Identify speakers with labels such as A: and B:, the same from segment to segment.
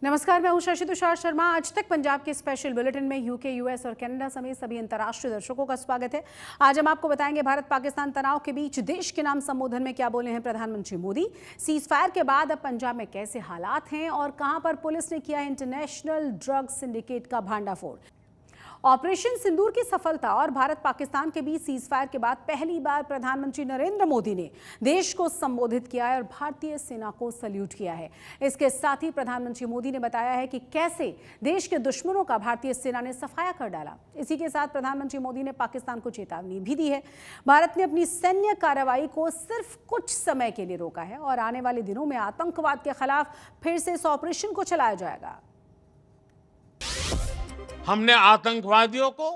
A: नमस्कार, मैं हूं शशि तुषार शर्मा। आज तक पंजाब के स्पेशल बुलेटिन में यूके, यूएस और कनाडा समेत सभी अंतर्राष्ट्रीय दर्शकों का स्वागत है। आज हम आपको बताएंगे भारत पाकिस्तान तनाव के बीच देश के नाम संबोधन में क्या बोले हैं प्रधानमंत्री मोदी, सीज फायर के बाद अब पंजाब में कैसे हालात हैं और कहां पर पुलिस ने किया इंटरनेशनल ड्रग सिंडिकेट का भांडाफोड़। ऑपरेशन सिंदूर की सफलता और भारत पाकिस्तान के बीच सीज फायर के बाद पहली बार प्रधानमंत्री नरेंद्र मोदी ने देश को संबोधित किया है और भारतीय सेना को सल्यूट किया है। इसके साथ ही प्रधानमंत्री मोदी ने बताया है कि कैसे देश के दुश्मनों का भारतीय सेना ने सफाया कर डाला। इसी के साथ प्रधानमंत्री मोदी ने पाकिस्तान को चेतावनी भी दी है। भारत ने अपनी सैन्य कार्रवाई को सिर्फ कुछ समय के लिए रोका है और आने वाले दिनों में आतंकवाद के खिलाफ फिर से इस ऑपरेशन को चलाया जाएगा।
B: हमने आतंकवादियों को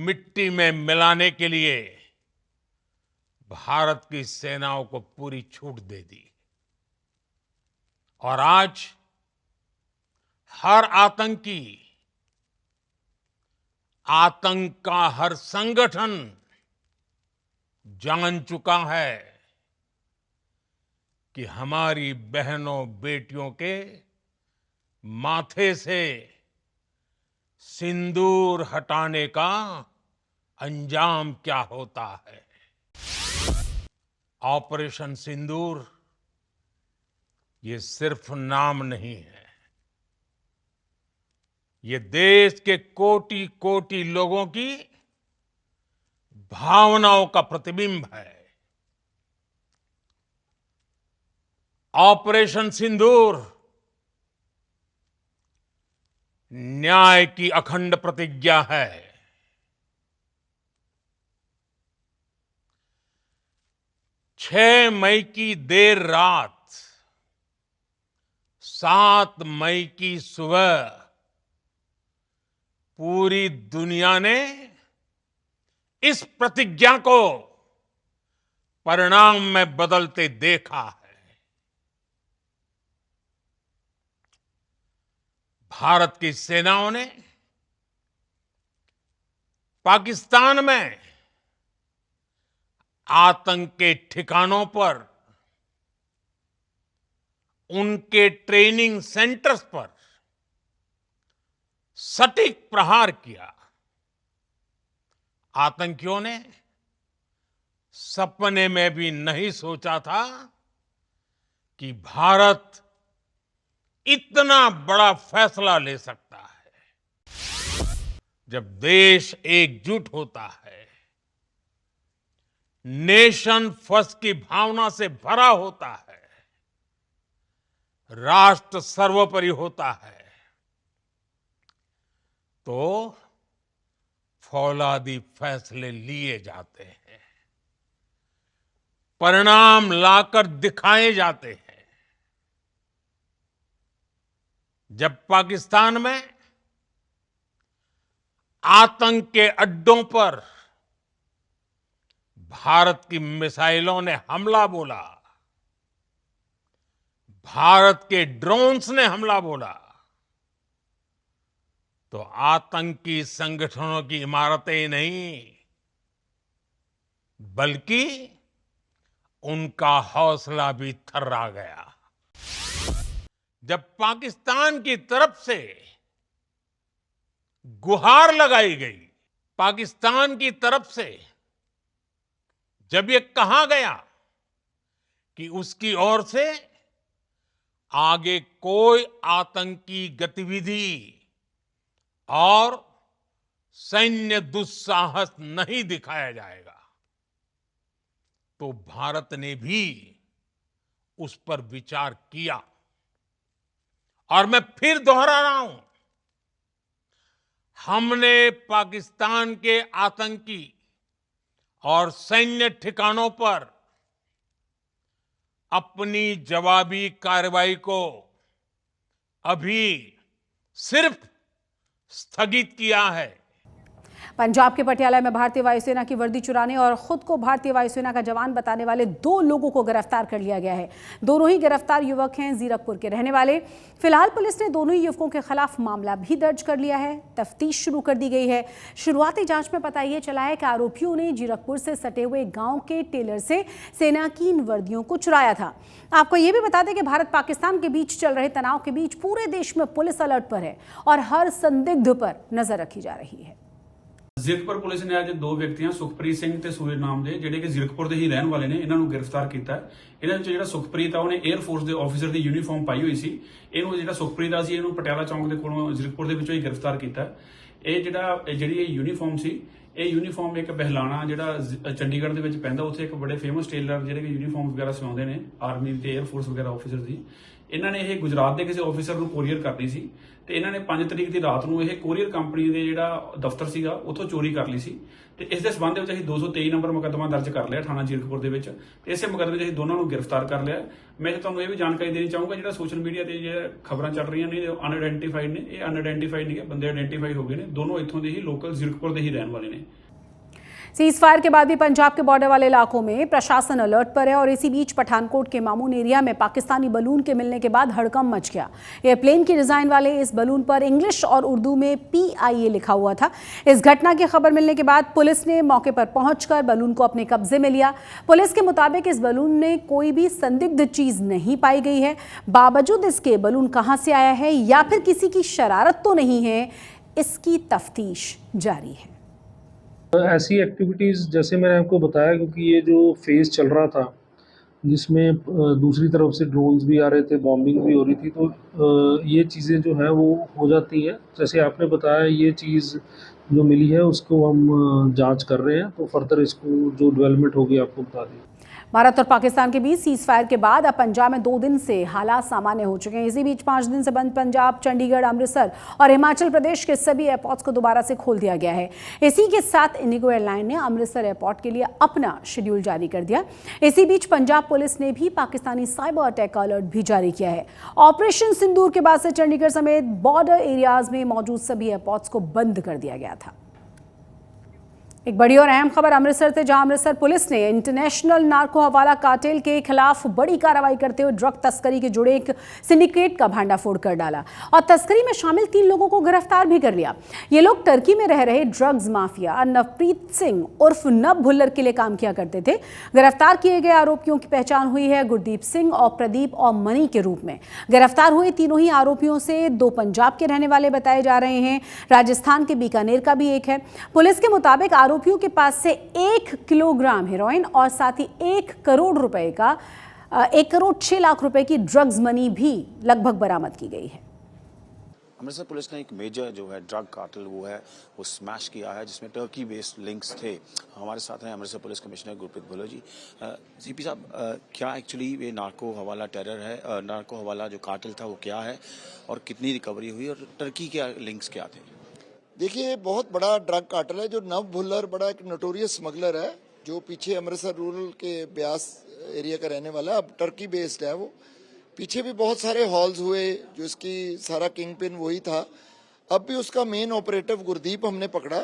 B: मिट्टी में मिलाने के लिए भारत की सेनाओं को पूरी छूट दे दी और आज हर आतंकी, आतंक का हर संगठन जान चुका है कि हमारी बहनों बेटियों के माथे से सिंदूर हटाने का अंजाम क्या होता है। ऑपरेशन सिंदूर ये सिर्फ नाम नहीं है, ये देश के कोटि कोटि लोगों की भावनाओं का प्रतिबिंब है। ऑपरेशन सिंदूर न्याय की अखंड प्रतिज्ञा है। 6 मई की देर रात, 7 मई की सुबह पूरी दुनिया ने इस प्रतिज्ञा को परिणाम में बदलते देखा है। भारत की सेनाओं ने पाकिस्तान में आतंक के ठिकानों पर, उनके ट्रेनिंग सेंटर्स पर सटीक प्रहार किया। आतंकियों ने सपने में भी नहीं सोचा था कि भारत इतना बड़ा फैसला ले सकता है। जब देश एकजुट होता है, नेशन फर्स्ट की भावना से भरा होता है, राष्ट्र सर्वोपरि होता है, तो फौलादी फैसले लिए जाते हैं, परिणाम लाकर दिखाए जाते हैं। जब पाकिस्तान में आतंक के अड्डों पर भारत की मिसाइलों ने हमला बोला, भारत के ड्रोन्स ने हमला बोला, तो आतंकी संगठनों की इमारतें नहीं बल्कि उनका हौसला भी थर्रा गया। जब पाकिस्तान की तरफ से गुहार लगाई गई, पाकिस्तान की तरफ से जब ये कहा गया कि उसकी ओर से आगे कोई आतंकी गतिविधि और सैन्य दुस्साहस नहीं दिखाया जाएगा, तो भारत ने भी उस पर विचार किया। और मैं फिर दोहरा रहा हूं, हमने पाकिस्तान के आतंकी और सैन्य ठिकानों पर अपनी जवाबी कार्रवाई को अभी सिर्फ स्थगित किया है।
A: पंजाब के पटियाला में भारतीय वायुसेना की वर्दी चुराने और खुद को भारतीय वायुसेना का जवान बताने वाले 2 लोगों को गिरफ्तार कर लिया गया है। दोनों ही गिरफ्तार युवक हैं जीरकपुर के रहने वाले। फिलहाल पुलिस ने दोनों ही युवकों के खिलाफ मामला भी दर्ज कर लिया है। तफ्तीश शुरू कर दी गई है। शुरुआती जांच में पता यह चला है कि आरोपियों ने जीरकपुर से सटे हुए गांव के टेलर से सेना की इन वर्दियों को चुराया था। आपको यह भी बता दें कि भारत पाकिस्तान के बीच चल रहे तनाव के बीच पूरे देश में पुलिस अलर्ट पर है और हर संदिग्ध पर नजर रखी जा रही है।
C: ਜ਼ੀਰਕਪੁਰ ਪੁਲਿਸ ਨੇ ਅੱਜ 2 ਵਿਅਕਤੀਆਂ ਸੁਖਪ੍ਰੀਤ ਸਿੰਘ ਤੇ ਸੂਰਜ ਨਾਮ ਦੇ ਜਿਹੜੇ ਕਿ ਜ਼ੀਰਕਪੁਰ ਦੇ ਹੀ ਰਹਿਣ ਵਾਲੇ ਨੇ ਇਹਨਾਂ ਨੂੰ ਗ੍ਰਿਫਤਾਰ ਕੀਤਾ ਹੈ। ਇਹਨਾਂ ਵਿੱਚ ਜਿਹੜਾ ਸੁਖਪ੍ਰੀਤ ਆ ਉਹਨੇ 에ਅਰ ਫੋਰਸ ਦੇ ਆਫੀਸਰ ਦੀ ਯੂਨੀਫਾਰਮ ਪਾਈ ਹੋਈ ਸੀ। ਇਹਨੂੰ ਜਿਹੜਾ ਸੁਖਪ੍ਰੀਤ ਆ ਸੀ ਇਹਨੂੰ ਪਟਿਆਲਾ ਚੌਂਕ ਦੇ ਕੋਲੋਂ ਜ਼ੀਰਕਪੁਰ ਦੇ ਵਿੱਚੋਂ ਹੀ ਗ੍ਰਿਫਤਾਰ ਕੀਤਾ। ਇਹ ਜਿਹੜੀ ਯੂਨੀਫਾਰਮ ਸੀ ਇਹ ਯੂਨੀਫਾਰਮ ਇੱਕ ਬਹਿਲਾਣਾ ਜਿਹੜਾ ਚੰਡੀਗੜ੍ਹ ਦੇ ਵਿੱਚ ਪੈਂਦਾ ਉੱਥੇ ਇੱਕ ਬੜੇ ਫੇਮਸ ਟੇਲਰ ਜਿਹੜੇ ਕਿ ਯੂਨੀਫਾਰਮ ਵਗੈਰਾ ਸਿਲਾਉਂਦੇ ਨੇ ਆਰਮੀ ਤੇ 에ਅਰ ਫੋਰਸ ਵਗੈਰਾ ਆਫੀਸਰ ਦੀ ਇਹਨਾਂ ਨੇ ਇਹ ਗੁਜਰਾਤ ਦੇ ਕਿਸੇ ਆਫੀਸਰ ਨੂੰ ਕੋਰੀਅਰ ਕਰਨੀ ਸੀ ਤੇ ਇਹਨਾਂ ਨੇ 5 ਤਰੀਕ ਦੀ ਰਾਤ ਨੂੰ ਇਹ ਕੋਰੀਅਰ ਕੰਪਨੀ ਦੇ ਜਿਹੜਾ ਦਫ਼ਤਰ ਸੀਗਾ ਉੱਥੋਂ ਚੋਰੀ ਕਰ ਲਈ ਸੀ ਤੇ ਇਸ ਦੇ ਸਬੰਧ ਵਿੱਚ ਅਸੀਂ 223 ਨੰਬਰ ਮੁਕੱਦਮਾ ਦਰਜ ਕਰ ਲਿਆ ਥਾਣਾ ਜ਼ੀਰਕਪੁਰ ਦੇ ਵਿੱਚ ਤੇ ਇਸੇ ਮੁਕੱਦਮੇ ਵਿੱਚ ਅਸੀਂ ਦੋਨਾਂ ਨੂੰ ਗ੍ਰਿਫਤਾਰ ਕਰ ਲਿਆ। ਮੈਂ ਤੁਹਾਨੂੰ ਇਹ ਵੀ ਜਾਣਕਾਰੀ ਦੇਣੀ ਚਾਹੂੰਗਾ ਜਿਹੜਾ ਸੋਸ਼ਲ ਮੀਡੀਆ ਤੇ ਜਿਹੜੇ ਖਬਰਾਂ ਚੱਲ ਰਹੀਆਂ ਨੇ ਅਨਆਇਡੈਂਟੀਫਾਈਡ ਨੇ ਇਹ ਅਨਆਇਡੈਂਟੀਫਾਈਡ ਨਹੀਂ ਹੈ ਬੰਦੇ ਆਇਡੈਂਟੀਫਾਈ ਹੋ ਗਏ ਨੇ ਦੋਨੋਂ ਇੱਥੋਂ ਦੇ ਹੀ ਲੋਕਲ ਜ਼ੀਰਕਪੁਰ ਦੇ ਹੀ ਰਹਿਣ वाले ने।
A: सीज फायर के बाद भी पंजाब के बॉर्डर वाले इलाकों में प्रशासन अलर्ट पर है और इसी बीच पठानकोट के मामून एरिया में पाकिस्तानी बलून के मिलने के बाद हड़कंप मच गया। एयरप्लेन की डिजाइन वाले इस बलून पर इंग्लिश और उर्दू में PIA लिखा हुआ था। इस घटना की खबर मिलने के बाद पुलिस ने मौके पर पहुंचकर बलून को अपने कब्जे में लिया। पुलिस के मुताबिक इस बलून में कोई भी संदिग्ध चीज नहीं पाई गई है। बावजूद इसके बलून कहां से आया है या फिर किसी की शरारत तो नहीं है, इसकी तफ्तीश जारी है।
D: ऐसी एक्टिविटीज़ जैसे मैंने आपको बताया क्योंकि ये जो फेज़ चल रहा था जिसमें दूसरी तरफ से ड्रोन्स भी आ रहे थे, बॉम्बिंग भी हो रही थी, तो ये चीज़ें जो हैं वो हो जाती हैं। जैसे आपने बताया ये चीज़ जो मिली है उसको हम जांच कर रहे हैं, तो फर्दर इसको जो डेवलपमेंट होगी आपको बता देंगे।
A: भारत और पाकिस्तान के बीच सीज फायर के बाद अब पंजाब में 2 दिन से हालात सामान्य हो चुके हैं। इसी बीच 5 दिन से बंद पंजाब, चंडीगढ़, अमृतसर और हिमाचल प्रदेश के सभी एयरपोर्ट्स को दोबारा से खोल दिया गया है। इसी के साथ इंडिगो एयरलाइन ने अमृतसर एयरपोर्ट के लिए अपना शेड्यूल जारी कर दिया। इसी बीच पंजाब पुलिस ने भी पाकिस्तानी साइबर अटैक का अलर्ट भी जारी किया है। ऑपरेशन सिंदूर के बाद से चंडीगढ़ समेत बॉर्डर एरियाज में मौजूद सभी एयरपोर्ट्स को बंद कर दिया गया था। एक बड़ी और अहम खबर अमृतसर से, जहां अमृतसर पुलिस ने इंटरनेशनल नार्को हवाला कार्टेल के खिलाफ बड़ी कार्रवाई करते हुए ड्रग तस्करी के जुड़े एक सिंडिकेट का भांडाफोड़ कर डाला और तस्करी में शामिल 3 लोगों को गिरफ्तार भी कर लिया। ये लोग टर्की में रह रहे ड्रग्स माफिया नवप्रीत सिंह उर्फ नव भुल्लर के लिए काम किया करते थे। गिरफ्तार किए गए आरोपियों की पहचान हुई है गुरदीप सिंह और प्रदीप और मनी के रूप में। गिरफ्तार हुए तीनों ही आरोपियों से 2 पंजाब के रहने वाले बताए जा रहे हैं। राजस्थान के बीकानेर का भी एक है। पुलिस के मुताबिक आरोपियों के पास से 1 किलोग्राम हेरोइन और साथ ही 1 करोड़ रुपए का 1 करोड़ 6 लाख रुपए की ड्रग्स मनी भी लगभग बरामद की गई है।
E: अमृतसर पुलिस ने एक मेजर जो है ड्रग कार्टेल वो स्मैश किया है जिसमें टर्की बेस्ड लिंक्स थे। हमारे साथ हैं अमृतसर पुलिस कमिश्नर गुरप्रीत भुल्लर जी। सीपी साहब, क्या एक्चुअली ये नार्को हवाला टेरर है, नार्को हवाला जो कार्टेल था वो क्या है और कितनी रिकवरी हुई और टर्की के लिंक्स क्या थे?
F: देखिए, ये बहुत बड़ा ड्रग कार्टेल है। जो नव भुल्लर बड़ा एक नोटोरियस स्मगलर है जो पीछे अमृतसर रूरल के ब्यास एरिया का रहने वाला है, अब टर्की बेस्ड है। वो पीछे भी बहुत सारे हॉल्स हुए जो इसकी सारा किंग पिन वही था। अब भी उसका मेन ऑपरेटिव गुरदीप हमने पकड़ा,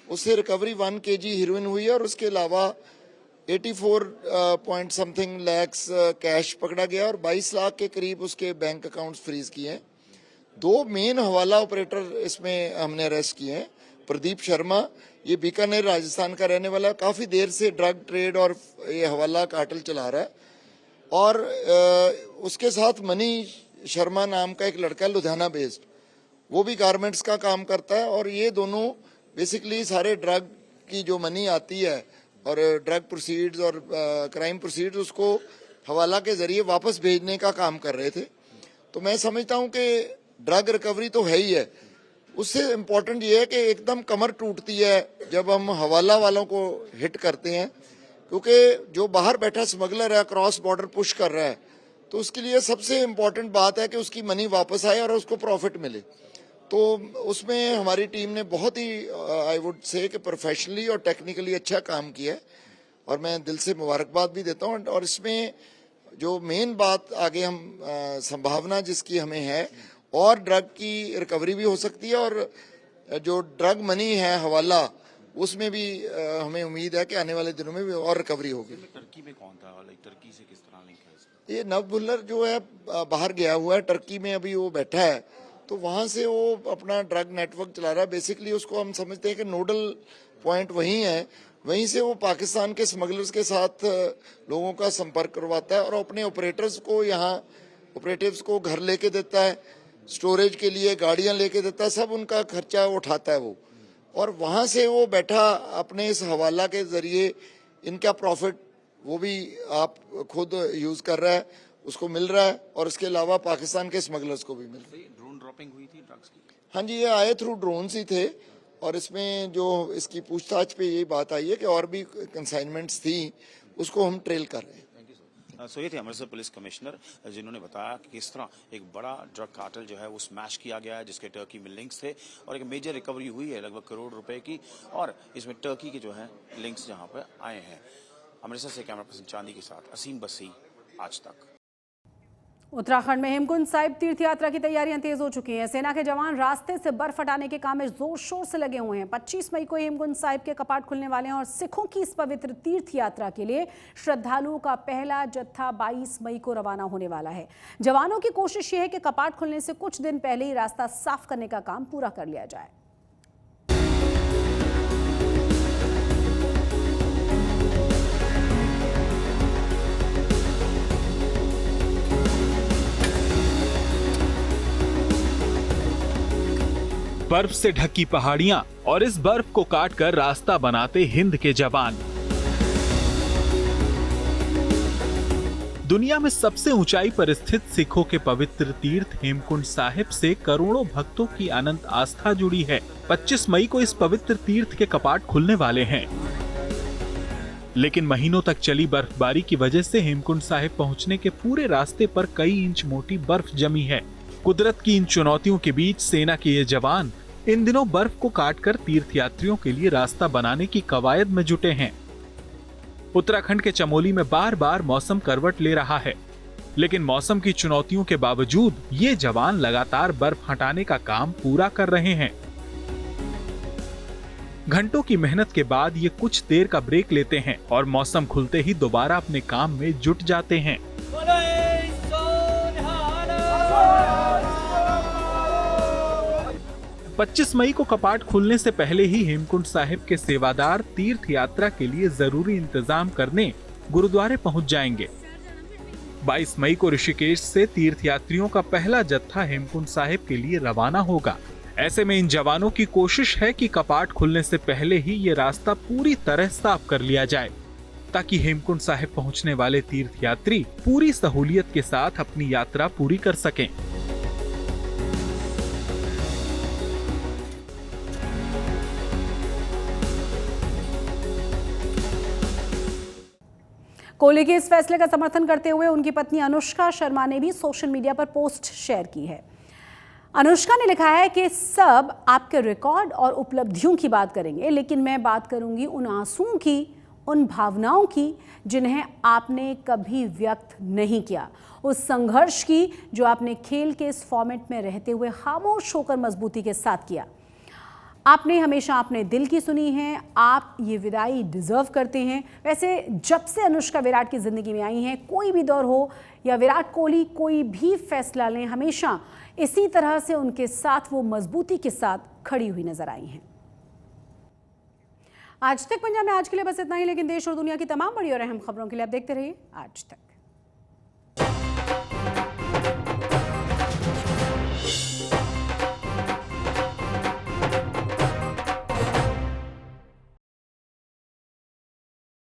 F: उससे रिकवरी 1 kg हीरोइन हुई है और उसके अलावा 84 पॉइंट समथिंग लैक्स कैश पकड़ा गया और 22 लाख के करीब उसके बैंक अकाउंट्स फ्रीज किए हैं। 2 मेन हवाला ऑपरेटर इसमें हमने अरेस्ट किए हैं। प्रदीप शर्मा, ये बीकानेर राजस्थान का रहने वाला, काफी देर से ड्रग ट्रेड और ये हवाला कार्टेल चला रहा है। और उसके साथ मनी शर्मा नाम का एक लड़का है लुधियाना बेस्ड, वो भी गारमेंट्स का काम करता है। और ये दोनों बेसिकली सारे ड्रग की जो मनी आती है और ड्रग प्रोसीड्स और क्राइम प्रोसीड्स उसको हवाला के जरिए वापस भेजने का काम कर रहे थे। तो मैं समझता हूं कि ड्रग रिकवरी तो है ही है, उससे इम्पोर्टेंट ये है कि एकदम कमर टूटती है जब हम हवाला वालों को हिट करते हैं, क्योंकि जो बाहर बैठा स्मगलर है क्रॉस बॉर्डर पुश कर रहा है, तो उसके लिए सबसे इम्पोर्टेंट बात है कि उसकी मनी वापस आए और उसको प्रॉफिट मिले। तो उसमें हमारी टीम ने बहुत ही आई वुड से कि प्रोफेशनली और टेक्निकली अच्छा काम किया है और मैं दिल से मुबारकबाद भी देता हूँ। और इसमें जो मेन बात आगे हम संभावना जिसकी हमें है, और ड्रग की रिकवरी भी हो सकती है और जो ड्रग मनी है हवाला उसमें भी हमें उम्मीद है कि आने वाले दिनों में भी और रिकवरी होगी।
E: टर्की में कौन था, लाइक टर्की से किस तरह लिंक है इसका?
F: ये नव भुल्लर जो है बाहर गया हुआ है, टर्की में अभी वो बैठा है, तो वहां से वो अपना ड्रग नेटवर्क चला रहा है। बेसिकली उसको हम समझते हैं कि नोडल पॉइंट वहीं है, वहीं से वो पाकिस्तान के स्मगलर्स के साथ लोगों का संपर्क करवाता है और अपने ऑपरेटर्स को यहाँ ऑपरेटिव्स को घर लेके देता है, स्टोरेज के लिए गाड़ियां लेके देता है, सब उनका खर्चा उठाता है वो, और वहां से वो बैठा अपने इस हवाला के जरिए इनका प्रॉफिट वो भी आप खुद यूज कर रहा है, उसको मिल रहा है, और इसके अलावा पाकिस्तान के स्मगलर्स को भी मिल रहा है।
E: ड्रोन ड्रॉपिंग हुई थी ड्रग्स की?
F: हाँ जी, ये आए थ्रू ड्रोन ही थे, और इसमें जो इसकी पूछताछ पे यही बात आई है कि और भी कंसाइनमेंट्स थी, उसको हम ट्रेल कर रहे हैं।
E: सो ये थे अमृतसर पुलिस कमिश्नर जिन्होंने बताया कि किस तरह एक बड़ा ड्रग कार्टेल जो है वो स्मैश किया गया है, जिसके टर्की में लिंक्स थे, और एक मेजर रिकवरी हुई है लगभग करोड़ रुपए की, और इसमें टर्की के जो है लिंक्स जहां पर आए हैं। अमृतसर से कैमरा पर्सन चांदी के साथ असीम बसी, आज तक।
A: उत्तराखंड में हेमकुंड साहिब तीर्थ यात्रा की तैयारियां तेज हो चुकी हैं। सेना के जवान रास्ते से बर्फ हटाने के काम में जोर शोर से लगे हुए हैं। 25 मई को हेमकुंड साहिब के कपाट खुलने वाले हैं और सिखों की इस पवित्र तीर्थ यात्रा के लिए श्रद्धालुओं का पहला जत्था 22 मई को रवाना होने वाला है। जवानों की कोशिश ये है कि कपाट खुलने से कुछ दिन पहले ही रास्ता साफ करने का काम पूरा कर लिया जाए।
G: बर्फ से ढकी पहाड़ियां और इस बर्फ को काटकर रास्ता बनाते हिंद के जवान। दुनिया में सबसे ऊंचाई पर स्थित सिखों के पवित्र तीर्थ हेमकुंड साहिब से करोड़ों भक्तों की अनंत आस्था जुड़ी है। 25 मई को इस पवित्र तीर्थ के कपाट खुलने वाले हैं, लेकिन महीनों तक चली बर्फबारी की वजह से हेमकुंड साहिब पहुंचने के पूरे रास्ते पर कई इंच मोटी बर्फ जमी है। कुदरत की इन चुनौतियों के बीच सेना के ये जवान इन दिनों बर्फ को काटकर तीर्थयात्रियों के लिए रास्ता बनाने की कवायद में जुटे हैं। उत्तराखंड के चमोली में बार बार मौसम करवट ले रहा है, लेकिन मौसम की चुनौतियों के बावजूद ये जवान लगातार बर्फ हटाने का काम पूरा कर रहे हैं। घंटों की मेहनत के बाद ये कुछ देर का ब्रेक लेते हैं और मौसम खुलते ही दोबारा अपने काम में जुट जाते हैं। 25 मई को कपाट खुलने से पहले ही हेमकुंड साहिब के सेवादार तीर्थ यात्रा के लिए जरूरी इंतजाम करने गुरुद्वारे पहुंच जाएंगे। 22 मई को ऋषिकेश से तीर्थयात्रियों का पहला जत्था हेमकुंड साहिब के लिए रवाना होगा। ऐसे में इन जवानों की कोशिश है कि कपाट खुलने से पहले ही ये रास्ता पूरी तरह साफ कर लिया जाए, ताकि हेमकुंड साहिब पहुंचने वाले तीर्थयात्री पूरी सहूलियत के साथ अपनी यात्रा पूरी कर सकें।
A: कोहली के इस फैसले का समर्थन करते हुए उनकी पत्नी अनुष्का शर्मा ने भी सोशल मीडिया पर पोस्ट शेयर की है। अनुष्का ने लिखा है कि सब आपके रिकॉर्ड और उपलब्धियों की बात करेंगे, लेकिन मैं बात करूंगी उन आंसुओं की, उन भावनाओं की जिन्हें आपने कभी व्यक्त नहीं किया, उस संघर्ष की जो आपने खेल के इस फॉर्मेट में रहते हुए खामोश होकर मजबूती के साथ किया। आपने हमेशा अपने दिल की सुनी है, आप ये विदाई डिजर्व करते हैं। वैसे जब से अनुष्का विराट की जिंदगी में आई हैं, कोई भी दौर हो या विराट कोहली कोई भी फैसला लें, हमेशा इसी तरह से उनके साथ वो मजबूती के साथ खड़ी हुई नजर आई हैं। आज तक पंजाब में आज के लिए बस इतना ही, लेकिन देश और दुनिया की तमाम बड़ी और अहम खबरों के लिए आप देखते रहिए आज तक।